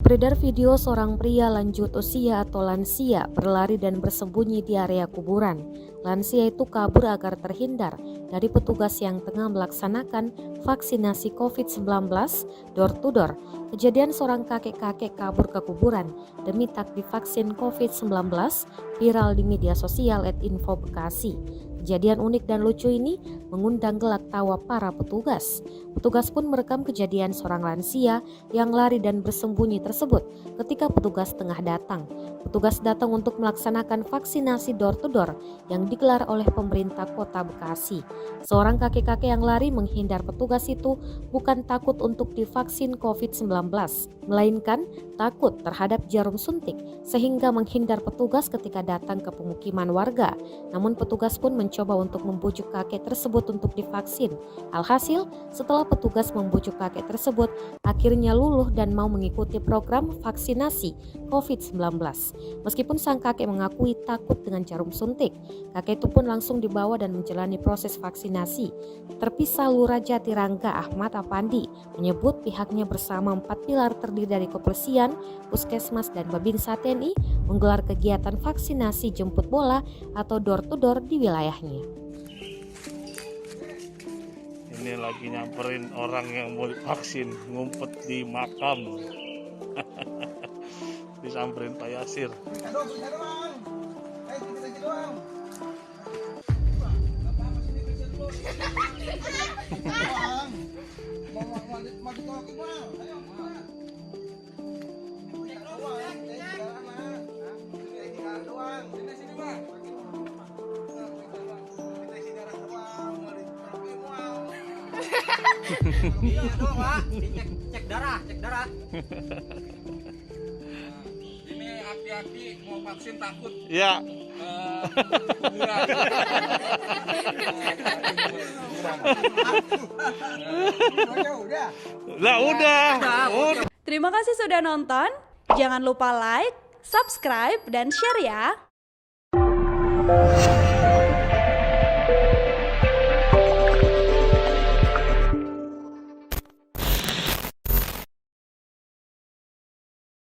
Beredar video seorang pria lanjut usia atau lansia berlari dan bersembunyi di area kuburan. Lansia itu kabur agar terhindar dari petugas yang tengah melaksanakan vaksinasi COVID-19 door to door. Kejadian seorang kakek-kakek kabur ke kuburan demi tak divaksin COVID-19 viral di media sosial @info Bekasi. Kejadian unik dan lucu ini mengundang gelak tawa para petugas. Petugas pun merekam kejadian seorang lansia yang lari dan bersembunyi tersebut ketika petugas tengah datang. Petugas datang untuk melaksanakan vaksinasi door to door yang digelar oleh pemerintah Kota Bekasi. Seorang kakek-kakek yang lari menghindar petugas itu bukan takut untuk divaksin COVID-19, melainkan takut terhadap jarum suntik sehingga menghindar petugas ketika datang ke pemukiman warga. Namun petugas pun mencoba untuk membujuk kakek tersebut untuk divaksin. Alhasil, setelah petugas membujuk kakek tersebut, akhirnya luluh dan mau mengikuti program vaksinasi COVID-19. Meskipun sang kakek mengakui takut dengan jarum suntik, kakek itu pun langsung dibawa dan menjalani proses vaksinasi. Terpisah Lurah Jatirangga Ahmad Apandi menyebut pihaknya bersama 4 pilar terdiri dari kebersihan, puskesmas, dan Babinsa TNI menggelar kegiatan vaksinasi jemput bola atau door to door di wilayahnya. Ini lagi nyamperin orang yang mau vaksin, ngumpet di makam. Disamperin Pak Yasir. Iya dong Pak, cek darah. Ini hati-hati mau vaksin takut. Ya. Udah. Terima kasih sudah nonton. Jangan lupa like, subscribe, dan share ya.